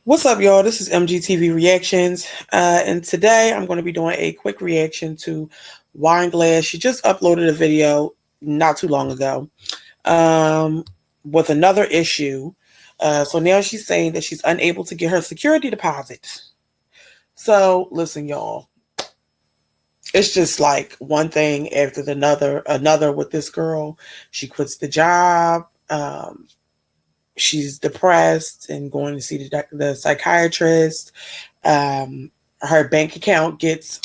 What's up, y'all? This is MGTV Reactions, and today I'm going to be doing a quick reaction to Wine Glass. She just uploaded a video not too long ago um, with another issue. So now she's saying that she's unable to get her security deposit. So listen, y'all, it's just like one thing after another with this girl. She quits the job. She's depressed and going to see the psychiatrist. Her bank account gets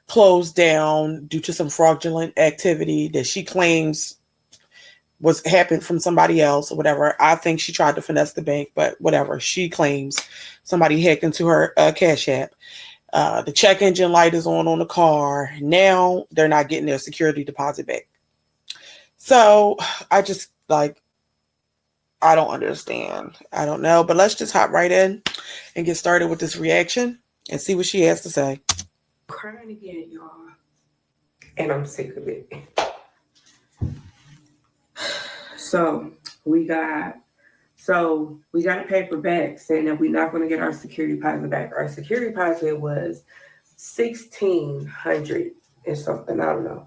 closed down due to some fraudulent activity that she claims was happened from somebody else or whatever. I think she tried to finesse the bank, but whatever. She claims somebody hacked into her Cash App. The check engine light is on the car. Now they're not getting their security deposit back. So I just like, I don't understand. I don't know. But let's just hop right in and get started with this reaction and see what she has to say. Crying again, y'all. And I'm sick of it. So we got a paper back saying that we're not going to get our security deposit back. Our security deposit was $1,600 and something. I don't know.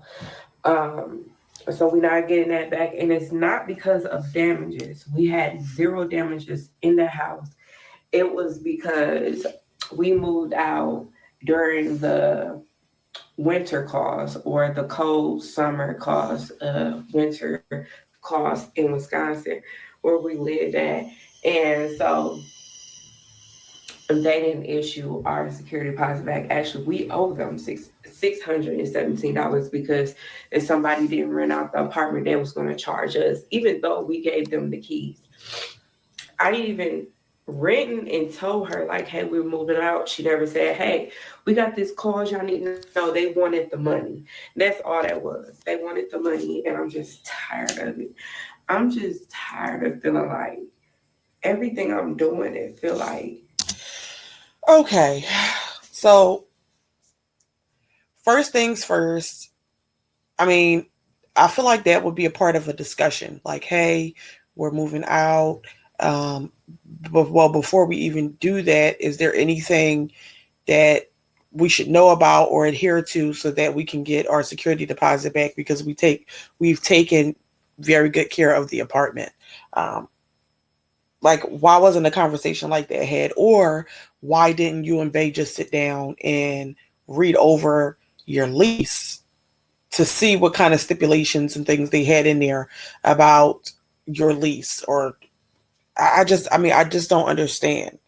So we're not getting that back, and it's not because of damages. We had zero damages in the house. It was because we moved out during the winter cost or the cold summer cost of winter cost in Wisconsin where we lived at. And so they didn't issue our security deposit back. Actually, we owe them $617 because if somebody didn't rent out the apartment, they was going to charge us, even though we gave them the keys. I even written and told her, like, hey, we're moving out. She never said, hey, we got this cause y'all need to know. They wanted the money. That's all that was. They wanted the money, and I'm just tired of it. I'm just tired of feeling like everything I'm doing, it feel like. Okay, so first things first, I mean, I feel like that would be a part of a discussion. Like, hey, we're moving out. Well, before we even do that, is there anything that we should know about or adhere to so that we can get our security deposit back? Because we've taken very good care of the apartment. Like, why wasn't a conversation like that had? Or why didn't you and Bay just sit down and read over your lease to see what kind of stipulations and things they had in there about your lease? Or I just don't understand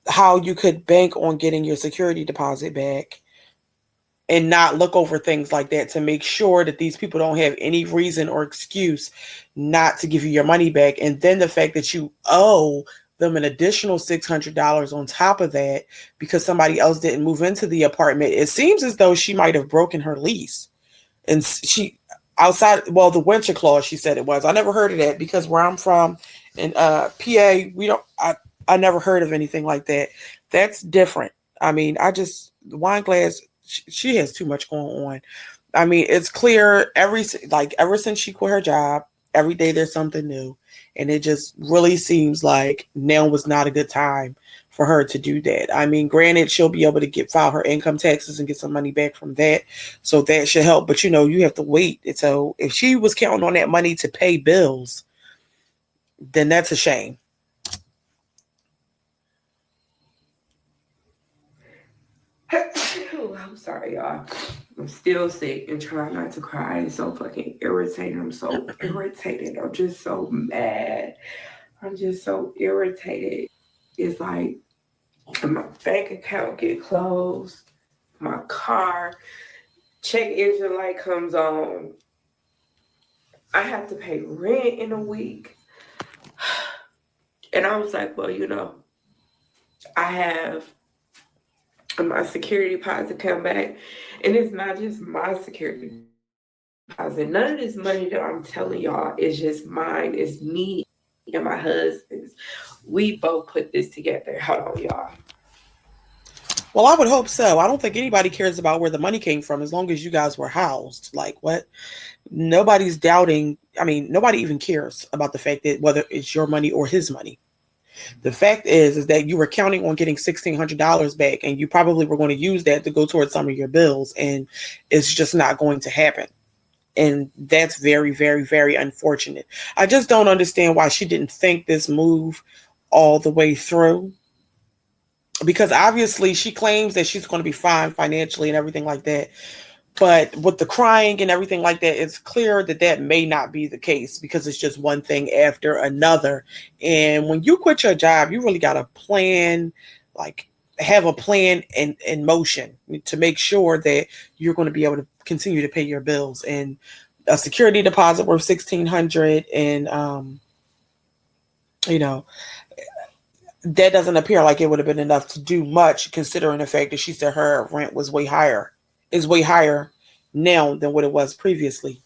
how you could bank on getting your security deposit back and not look over things like that to make sure that these people don't have any reason or excuse not to give you your money back. And then the fact that you owe them an additional $600 on top of that because somebody else didn't move into the apartment. It seems as though she might have broken her lease. And she outside, well, the winter clause, she said it was. I never heard of that because where I'm from in PA, I never heard of anything like that. That's different. I mean, the Wine Glass, she has too much going on. I mean, it's clear ever since she quit her job, every day there's something new. And it just really seems like now was not a good time for her to do that. I mean, granted, she'll be able to file her income taxes and get some money back from that. So that should help. But, you have to wait. So if she was counting on that money to pay bills, then that's a shame. I'm sorry, y'all. I'm still sick and trying not to cry. It's so fucking irritating. I'm so irritated. I'm just so mad. I'm just so irritated. It's like my bank account get closed, my car, check engine light comes on. I have to pay rent in a week. And I was like, well, I have my security deposit come back. And it's not just my security deposit. None of this money that I'm telling y'all is just mine. It's me and my husband's. We both put this together. Hold on, y'all. Well, I would hope so. I don't think anybody cares about where the money came from as long as you guys were housed. Like, what? Nobody's doubting. I mean, nobody even cares about the fact that whether it's your money or his money. The fact is that you were counting on getting $1,600 back, and you probably were going to use that to go towards some of your bills, and it's just not going to happen. And that's very, very, very unfortunate. I just don't understand why she didn't think this move all the way through, because obviously she claims that she's going to be fine financially and everything like that. But with the crying and everything like that, it's clear that that may not be the case, because it's just one thing after another. And when you quit your job, you really got to plan, like have a plan in motion to make sure that you're going to be able to continue to pay your bills. And a security deposit worth 1,600, and you know, that doesn't appear like it would have been enough to do much, considering the fact that she said her rent was way higher, is way higher now than what it was previously.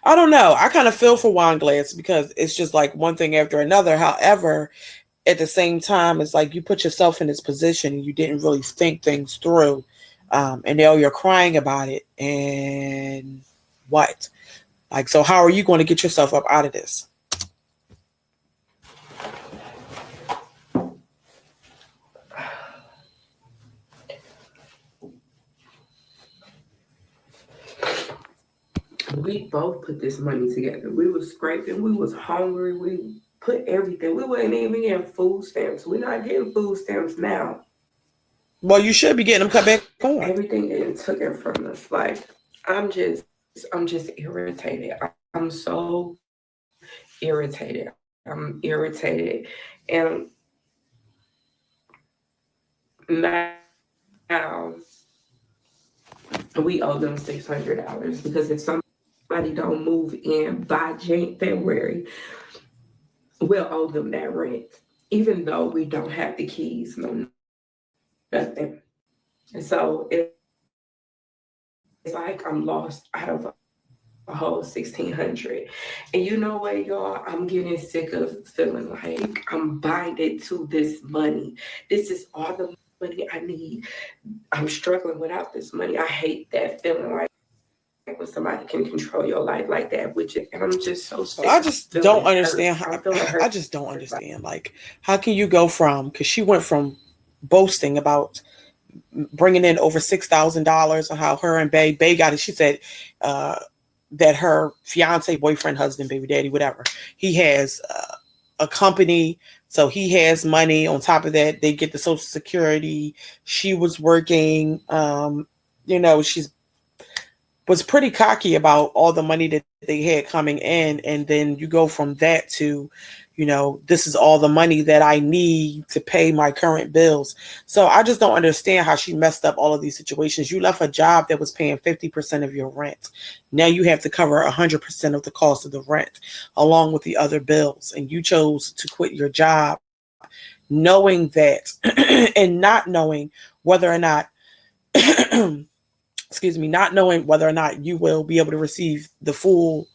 I don't know. I kind of feel for Wine Glass, because it's just like one thing after another. However, at the same time, it's like you put yourself in this position and you didn't really think things through. And now you're crying about it. And what? Like, so how are you going to get yourself up out of this? We both put this money together. We was scraping. We was hungry. We put everything. We wasn't even getting food stamps. We're not getting food stamps now. Well, you should be getting them cut back on. Everything getting taken from us. Like, I'm just irritated. I'm so irritated. I'm irritated. And now we owe them $600, because if somebody don't move in by February, we'll owe them that rent, even though we don't have the keys, no nothing. And so it's like I'm lost out of a whole 1,600. And you know what, y'all? I'm getting sick of feeling like I'm binded to this money. This is all the money I need. I'm struggling without this money. I hate that feeling, like when somebody can control your life like that, which, and I'm just so Well, sick I of just don't feeling hurt. understand I'm how, feeling I hurt. just don't understand. Like, how can you go from, because she went from boasting about bringing in over $6,000 on how her and Bay got it. She said uh, that her fiance, boyfriend, husband, baby daddy, whatever, he has a company, so he has money. On top of that, they get the Social Security. She was working. She's was pretty cocky about all the money that they had coming in, and then you go from that to, this is all the money that I need to pay my current bills. So I just don't understand how she messed up all of these situations. You left a job that was paying 50% of your rent. Now you have to cover 100% of the cost of the rent along with the other bills, and you chose to quit your job knowing that and not knowing whether or not excuse me, not knowing whether or not you will be able to receive the full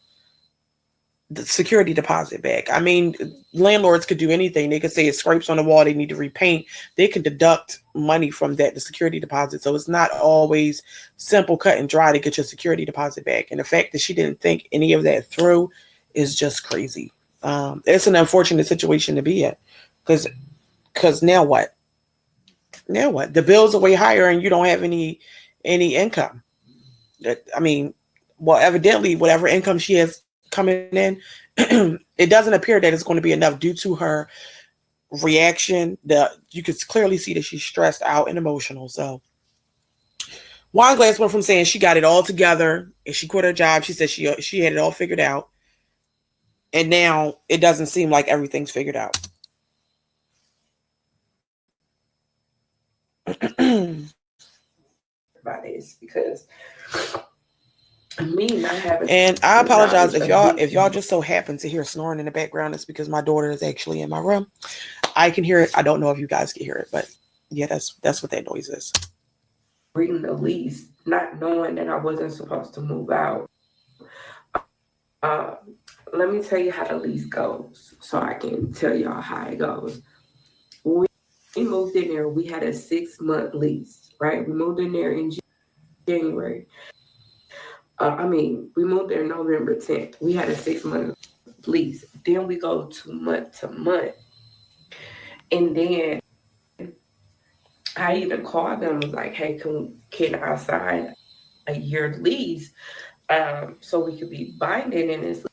the security deposit back. I mean, landlords could do anything. They could say it scrapes on the wall, they need to repaint. They can deduct money from that, the security deposit. So it's not always simple, cut and dry to get your security deposit back. And the fact that she didn't think any of that through is just crazy. It's an unfortunate situation to be in, because now what? Now what? The bills are way higher and you don't have any income. I mean, well, evidently, whatever income she has coming in, it doesn't appear that it's going to be enough due to her reaction. You could clearly see that she's stressed out and emotional. So Wine Glass went from saying she got it all together and she quit her job. She said she had it all figured out, and now it doesn't seem like everything's figured out. About this, because me not having And I the apologize knowledge if of y'all just so happen to hear snoring in the background. It's because my daughter is actually in my room. I can hear it. I don't know if you guys can hear it, but yeah, that's what that noise is. reading the lease, not knowing that I wasn't supposed to move out. Uh, Let me tell you how the lease goes, so I can tell y'all how it goes. When we moved in there, we had a 6-month lease, right? We moved in there in January. We moved there November 10th. We had a 6-month lease. Then we go to month to month. And then I even called them, was like, hey, can I sign a year lease so we could be binding in this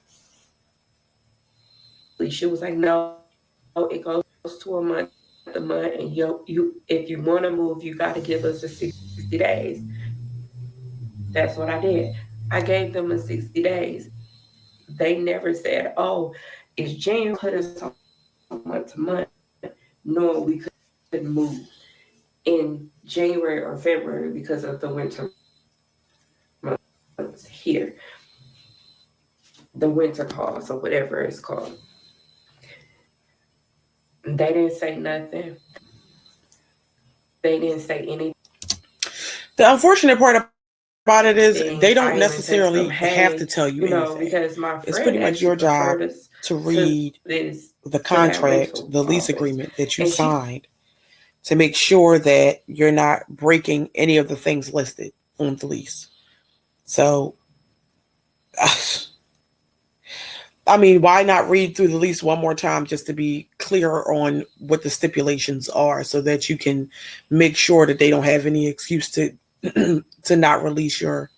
lease? She was like, no, it goes to a month, and you if you want to move, you got to give us the 60 days. That's what I did. I gave them the 60 days. They never said, oh, it's January, put us on month to month, knowing we couldn't move in January or February because of the winter months here. The winter clause or whatever it's called. They didn't say nothing. They didn't say anything. The unfortunate part about it is I they even don't text them, necessarily hey, have to tell you anything. because my It's friend pretty much actually your referred job us to to read this the to that contract, rental the lease office. agreement that you And she signed to make sure that you're not breaking any of the things listed on the lease. So, I mean, why not read through the lease one more time just to be clear on what the stipulations are so that you can make sure that they don't have any excuse to to not release your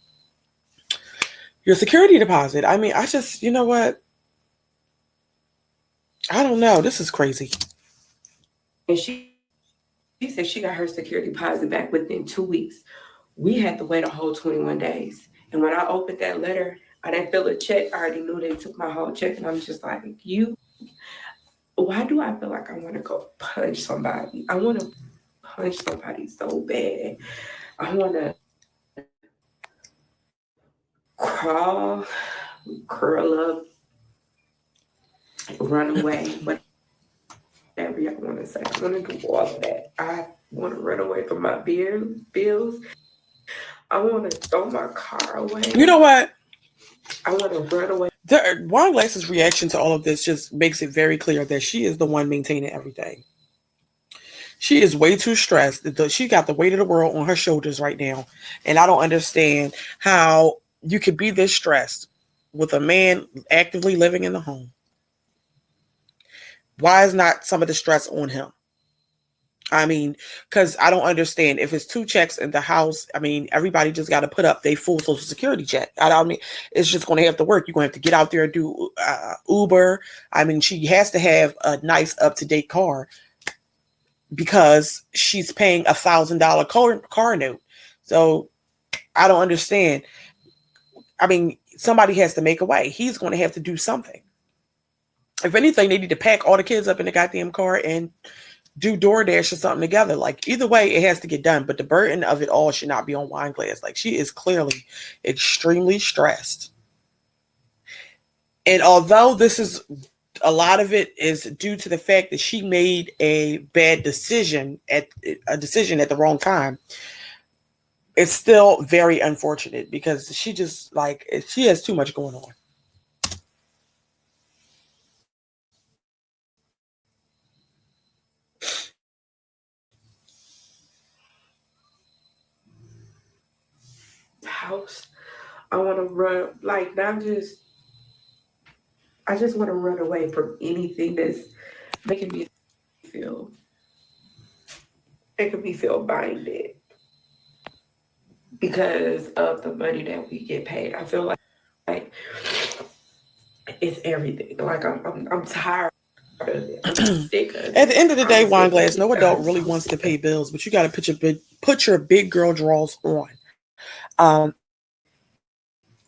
security deposit. I mean, I just, you know what? I don't know. This is crazy. and she said she got her security deposit back within 2 weeks. We had to wait a whole 21 days. And when I opened that letter, I didn't fill a check. I already knew they took my whole check. And I'm just like, why do I feel like I want to go punch somebody? I want to punch somebody so bad. I want to crawl, curl up, run away, whatever y'all want to say. I want to do all of that. I want to run away from my bills. I want to throw my car away. You know what? I want to run away. Wine Glass's reaction to all of this just makes it very clear that she is the one maintaining everything. She is way too stressed. She got the weight of the world on her shoulders right now. And I don't understand how you could be this stressed with a man actively living in the home. Why is not some of the stress on him? I mean, because I don't understand if it's two checks in the house. I mean, everybody just got to put up their full social security check. I mean, it's just going to have to work. You're going to have to get out there and do Uber. I mean, she has to have a nice up to date car because she's paying $1,000 car note. So I don't understand. I mean, somebody has to make a way. He's going to have to do something. If anything, they need to pack all the kids up in the goddamn car and do DoorDash or something together. Like either way, it has to get done. But the burden of it all should not be on Wine Glass. Like she is clearly extremely stressed. And although this is a lot of it is due to the fact that she made a bad decision at the wrong time, it's still very unfortunate because she just like she has too much going on. House. I want to run, like, not just, I just want to run away from anything that's making me feel, making me feel binded because of the money that we get paid. I feel like it's everything. Like, I'm tired of it. I'm sick of it. At the I'm end of the sick day, of Wine it. Glass, no I'm adult so really sick wants of to it. pay bills, but you got to put your big girl draws on.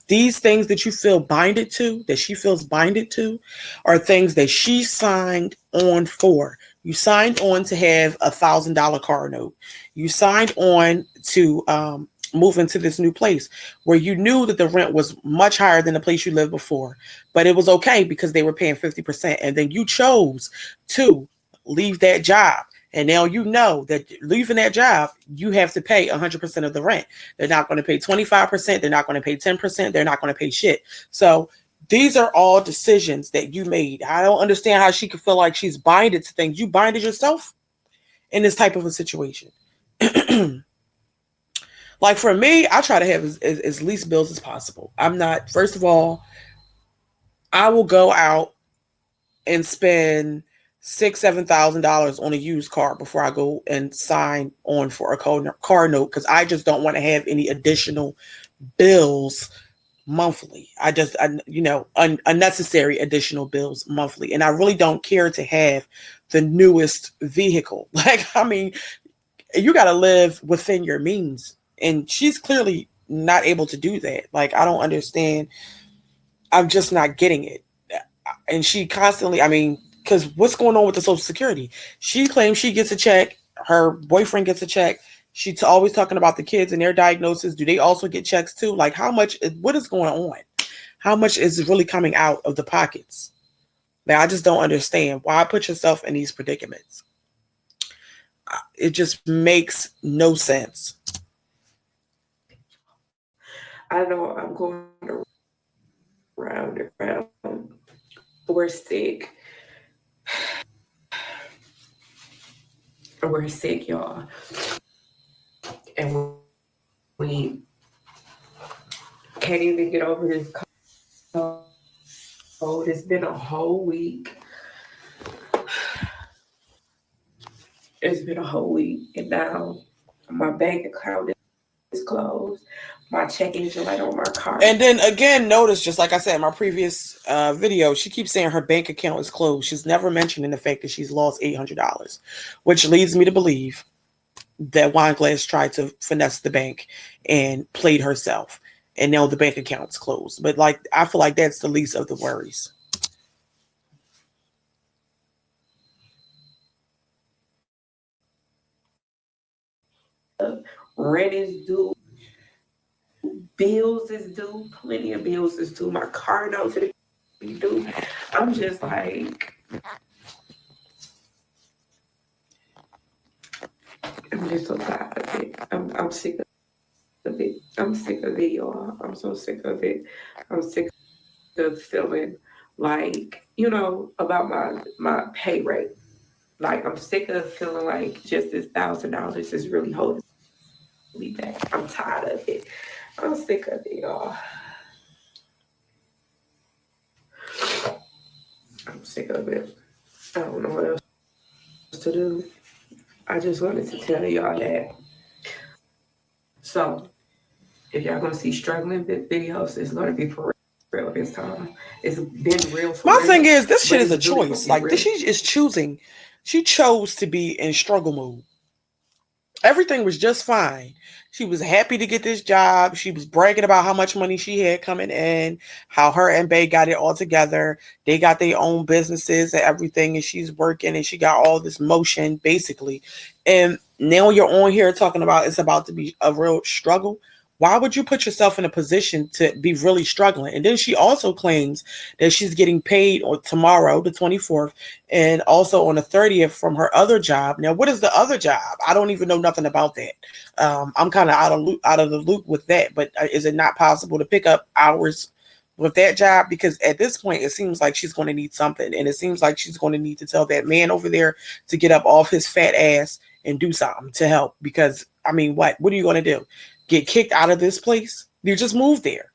These things that you feel binded to, that she feels binded to, are things that she signed on for. You signed on to have $1,000 car note. You signed on to move into this new place where you knew that the rent was much higher than the place you lived before, but it was okay because they were paying 50%. And then you chose to leave that job. And now you know that leaving that job, you have to pay 100% of the rent. They're not going to pay 25%. They're not going to pay 10%. They're not going to pay shit. So these are all decisions that you made. I don't understand how she could feel like she's binded to things. You binded yourself in this type of a situation. Like for me, I try to have as least bills as possible. I'm not, first of all, I will go out and spend $6,000 $7,000 on a used car before I go and sign on for a car note, because I just don't want to have any additional bills monthly. Unnecessary additional bills monthly. And I really don't care to have the newest vehicle. Like, I mean, you got to live within your means. And she's clearly not able to do that. Like, I don't understand. I'm just not getting it. And she constantly, I mean, because what's going on with the Social Security? She claims she gets a check. Her boyfriend gets a check. She's always talking about the kids and their diagnosis. Do they also get checks too? Like, how much, what is going on? How much is really coming out of the pockets? Like, I just don't understand why put yourself in these predicaments. It just makes no sense. I know I'm going around and around. We're sick. We're sick, y'all. And we can't even get over this cold. It's been a whole week. It's been a whole week. And now my bank account is closed. My check engine light on my car. And then again, notice, just like I said in my previous video, she keeps saying her bank account is closed. She's never mentioning the fact that she's lost $800, which leads me to believe that Wineglass tried to finesse the bank and played herself. And now the bank account's closed. But like, I feel like that's the least of the worries. Rent is due. Bills is due. Plenty of bills is due. My car notes is due. I'm just like, I'm just so tired of it. I'm sick of it. I'm sick of it, y'all. I'm so sick of it. I'm sick of feeling like, about my pay rate. Like, I'm sick of feeling like just this $1,000 is really holding me back. I'm tired of it. I'm sick of it, y'all. I'm sick of it. I don't know what else to do. I just wanted to tell y'all that. So, if y'all gonna see struggling videos, it's gonna be for real this time. It's been real for My real. thing is, this shit But is a it's really choice. gonna be Like, this, real. she is choosing. She chose to be in struggle mode. Everything was just fine. She was happy to get this job. She was bragging about how much money she had coming in, how her and Bay got it all together. They got their own businesses and everything, and she's working and she got all this motion, basically. And now you're on here talking about it's about to be a real struggle. Why would you put yourself in a position to be really struggling? And then she also claims that she's getting paid on tomorrow, the 24th, and also on the 30th from her other job. Now, what is the other job? I don't even know nothing about that. I'm kind of out of the loop with that. But is it not possible to pick up hours with that job? Because at this point, it seems like she's going to need something, and it seems like she's going to need to tell that man over there to get up off his fat ass and do something to help. Because I mean, what are you going to do? Get kicked out of this place? You just moved there.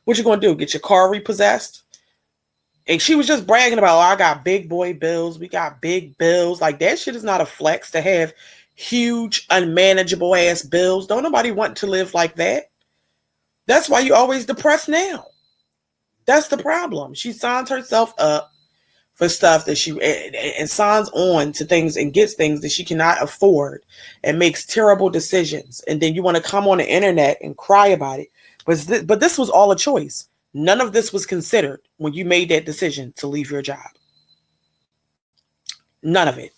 What you going to do? Get your car repossessed? And she was just bragging about, oh, I got big boy bills. We got big bills. Like, that shit is not a flex to have huge, unmanageable ass bills. Don't nobody want to live like that. That's why you always depressed now. That's the problem. She signs herself up for stuff that she and signs on to things and gets things that she cannot afford and makes terrible decisions. And then you want to come on the internet and cry about it. But this was all a choice. None of this was considered when you made that decision to leave your job. None of it.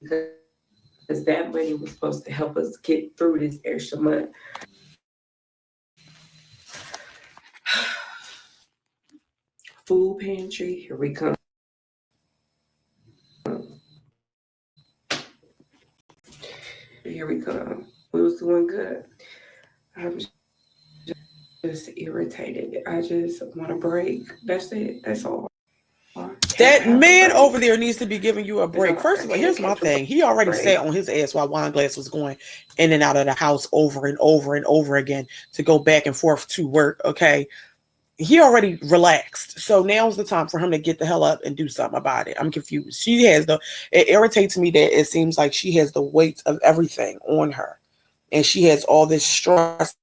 Because that money was supposed to help us get through this extra month. Food pantry, here we come. Here we come. We was doing good. I'm just irritated. I just want a break. That's it. That's all. That have a man break. over there needs to be giving you a break. First I of all, can't here's my catch a thing. He already break. sat on his ass while Wine Glass was going in and out of the house over and over and over again to go back and forth to work. Okay. He already relaxed. So now's the time for him to get the hell up and do something about it. I'm confused. It irritates me that it seems like she has the weight of everything on her. And she has all this stress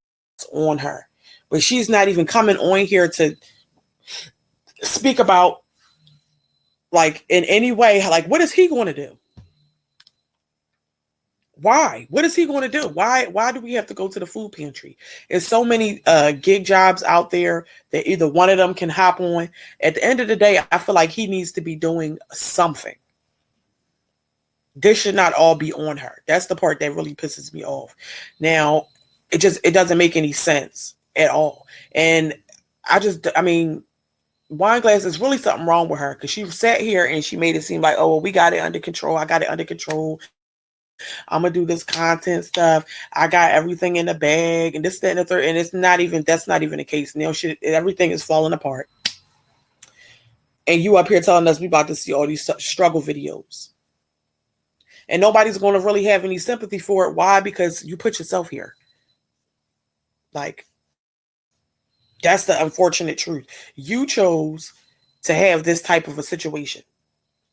on her. But she's not even coming on here to speak about, like, in any way, like, what is he going to do? Why? What is he going to do? Why do we have to go to the food pantry? There's so many gig jobs out there that either one of them can hop on. At the end of the day, I feel like he needs to be doing something. This should not all be on her. That's the part that really pisses me off. Now, it doesn't make any sense at all. And I mean, Wine Glass, is really something wrong with her, because she sat here and she made it seem like, oh, well, we got it under control. I got it under control. I'm gonna do this content stuff. I got everything in the bag, and this, that, and the third. And that's not even the case. Now everything is falling apart. And you up here telling us we about to see all these struggle videos. And nobody's gonna really have any sympathy for it. Why? Because you put yourself here. Like, that's the unfortunate truth. You chose to have this type of a situation.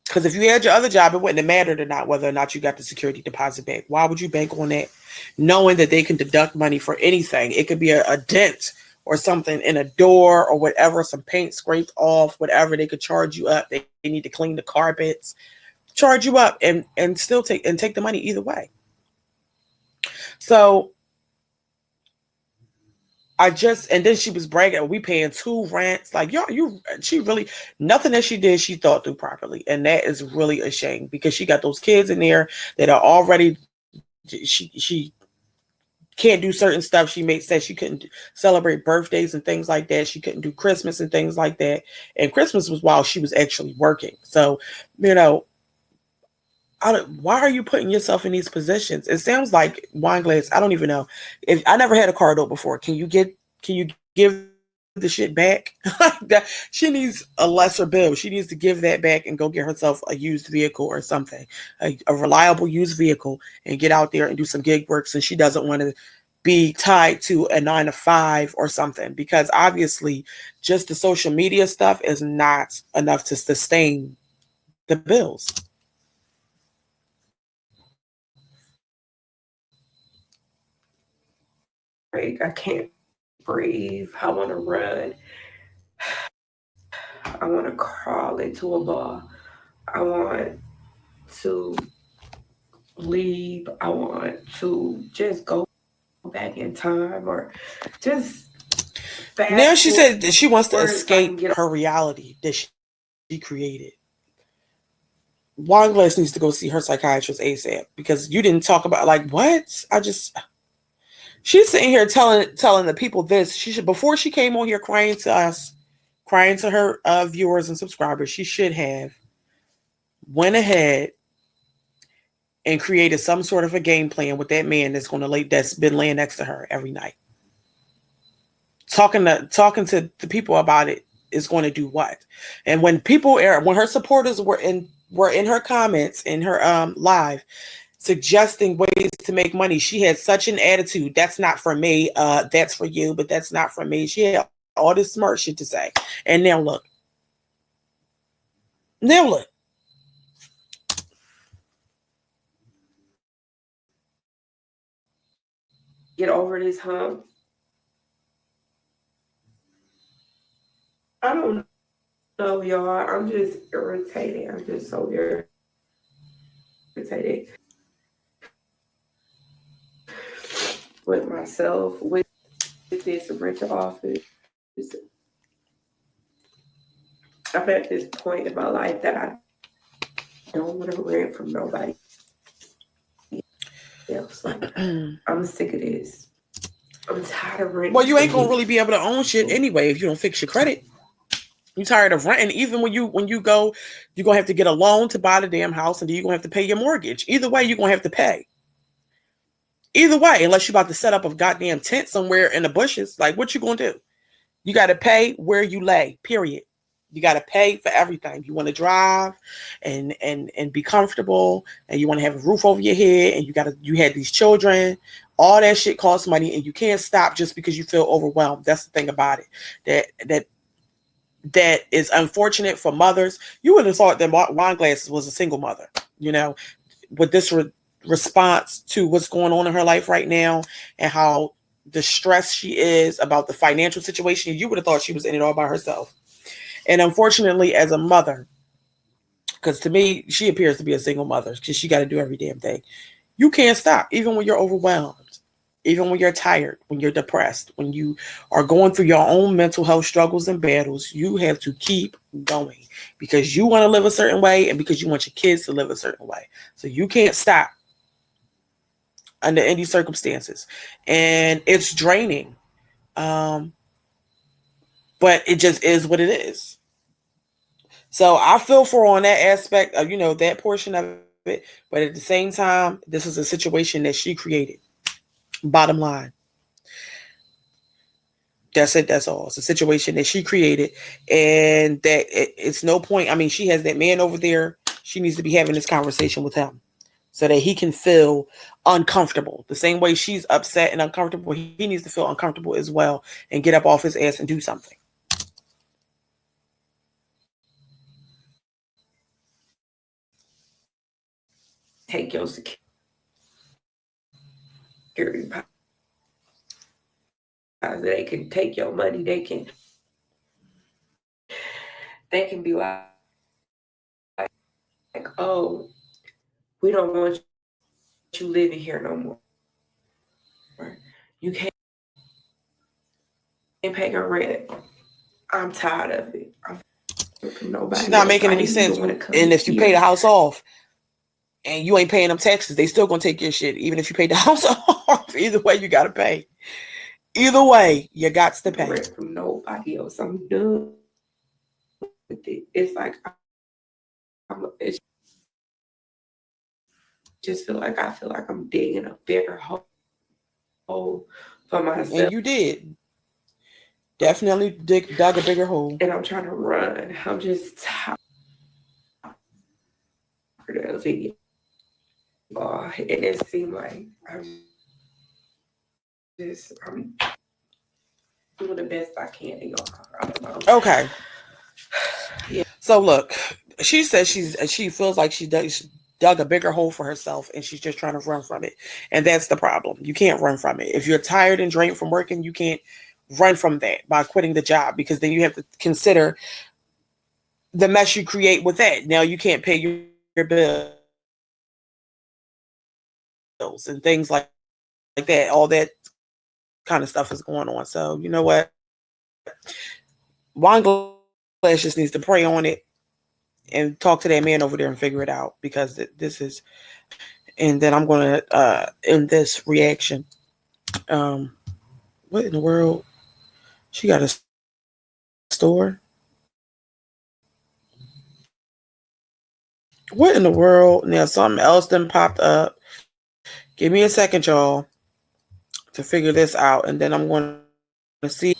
Because if you had your other job, it wouldn't have mattered or not whether or not you got the security deposit back. Why would you bank on that? Knowing that they can deduct money for anything. It could be a dent or something in a door or whatever, some paint scraped off, whatever. They could charge you up. They need to clean the carpets, charge you up, and still take the money either way. So and then she was bragging, we paying 2 rents. Like, she really, nothing that she did, she thought through properly. And that is really a shame, because she got those kids in there that are already, she can't do certain stuff. She said she couldn't celebrate birthdays and things like that. She couldn't do Christmas and things like that. And Christmas was while she was actually working. So, why are you putting yourself in these positions? It sounds like Wine Glass, I don't even know. If I never had a car door before, can you give the shit back? She needs a lesser bill. She needs to give that back and go get herself a used vehicle or something, a reliable used vehicle, and get out there and do some gig work, since she doesn't want to be tied to a 9 to 5 or something, because obviously just the social media stuff is not enough to sustain the bills. I can't breathe. I want to run. I want to crawl into a ball. I want to leave. I want to just go back in time, or just Now fast she forward said that she wants to so I can escape get. her reality that she created. Wine Glass needs to go see her psychiatrist ASAP, because you didn't talk about, like, what? She's sitting here telling the people this. She should, before she came on here crying to us, crying to her viewers and subscribers, she should have went ahead and created some sort of a game plan with that man that's been laying next to her every night. Talking to the people about it is going to do what? And when her supporters were in her comments in her live suggesting ways to make money, she had such an attitude. That's not for me. That's for you, but that's not for me. She had all this smart shit to say. And now look. Get over this hump. I don't know, y'all. I'm just irritated. I'm just so irritated with myself, with this rental office. I'm at this point in my life that I don't want to rent from nobody else. Like, I'm sick of this. I'm tired of renting. Well, you ain't gonna really be able to own shit anyway if you don't fix your credit. You tired of renting. Even when you go, you're gonna have to get a loan to buy the damn house, and then you're gonna have to pay your mortgage. Either way, you're gonna have to pay. Either way, unless you're about to set up a goddamn tent somewhere in the bushes, like, what you gonna do? You got to pay where you lay. Period. You got to pay for everything. You want to drive and be comfortable, and you want to have a roof over your head, and you had these children. All that shit costs money, and you can't stop just because you feel overwhelmed. That's the thing about it. That is unfortunate for mothers. You would have thought that Wine Glasses was a single mother, with this response to what's going on in her life right now and how distressed she is about the financial situation. You would have thought she was in it all by herself. And unfortunately, as a mother, because to me, she appears to be a single mother because she got to do every damn thing. You can't stop, even when you're overwhelmed, even when you're tired, when you're depressed, when you are going through your own mental health struggles and battles. You have to keep going because you want to live a certain way and because you want your kids to live a certain way. So you can't stop under any circumstances. And it's draining. But it just is what it is. So I feel for her on that aspect of, that portion of it. But at the same time, this is a situation that she created. Bottom line. That's it. That's all. It's a situation that she created. And that it's no point. I mean, she has that man over there. She needs to be having this conversation with him so that he can feel uncomfortable. The same way she's upset and uncomfortable, he needs to feel uncomfortable as well and get up off his ass and do something. Take your security deposit. They can take your money. They can be like, oh, we don't want you living here no more. You can't pay your rent. I'm tired of it. She's not making any sense. And if you pay the house off and you ain't paying them taxes, they still gonna take your shit, even if you pay the house off. Either way, you gotta pay. Either way, you got to pay. Rent from nobody else. I'm done with it. It's like it's just feel like I'm digging a bigger hole for myself. And you did. Definitely dug a bigger hole. And I'm trying to run. I'm just tired of it. And it seemed like I'm doing the best I can in y'all. Okay. Yeah. So look, she says she feels like she dug a bigger hole for herself and she's just trying to run from it. And that's the problem. You can't run from it. If you're tired and drained from working, you can't run from that by quitting the job, because then you have to consider the mess you create with that. Now you can't pay your bills and things like that. All that kind of stuff is going on. So you know what? Wine Glass just needs to pray on it and talk to that man over there and figure it out, because this is. And then I'm going to end this reaction. What in the world? She got a store? What in the world? Now something else then popped up. Give me a second, y'all, to figure this out, and then I'm going to see.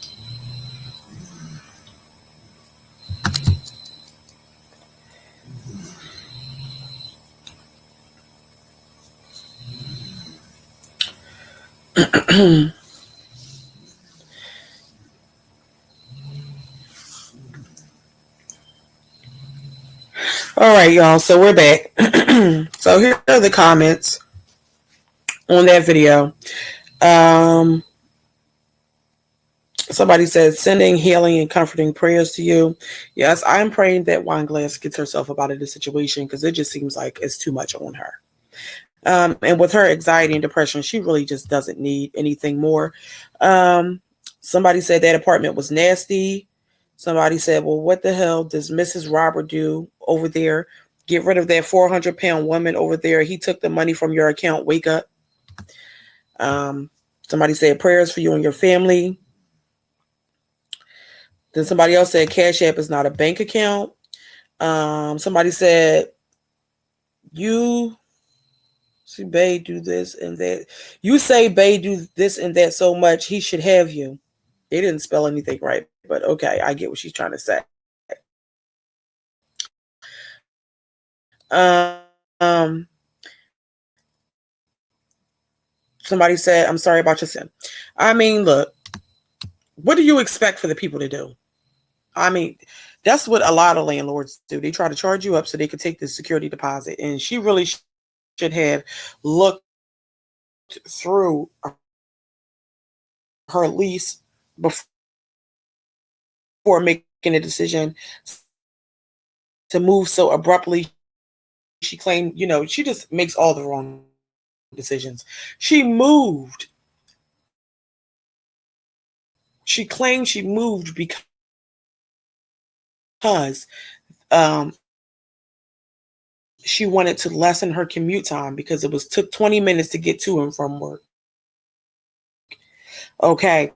All right, y'all. So we're back. So here are the comments on that video. Somebody said, sending healing and comforting prayers to you. Yes, I'm praying that Wine Glass gets herself up out of this situation, because it just seems like it's too much on her. And with her anxiety and depression, she really just doesn't need anything more. Somebody said that apartment was nasty. Somebody said, well, what the hell does Mrs. Robert do over there? Get rid of that 400-pound woman over there. He took the money from your account. Wake up. Somebody said prayers for you and your family. Then somebody else said Cash App is not a bank account. Somebody said, you see Bay do this and that. You say Bay do this and that so much, he should have you. They didn't spell anything right, but okay, I get what she's trying to say. Um, Somebody said, I'm sorry about your sin. I mean, look, what do you expect for the people to do? I mean, that's what a lot of landlords do. They try to charge you up so they could take the security deposit. And she really should have looked through her lease before making a decision to move so abruptly. She claimed, she just makes all the wrong decisions. She moved. She claimed she moved because she wanted to lessen her commute time because it was took 20 minutes to get to and from work. Okay.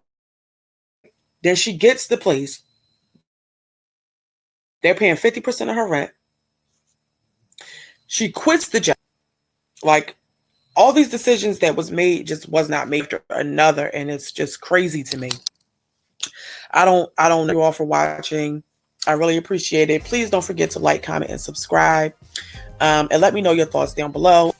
Then she gets the place. They're paying 50% of her rent. She quits the job. Like, all these decisions that was made just was not made after another, and it's just crazy to me. I don't know you all for watching. I really appreciate it. Please don't forget to like, comment, and subscribe. And let me know your thoughts down below.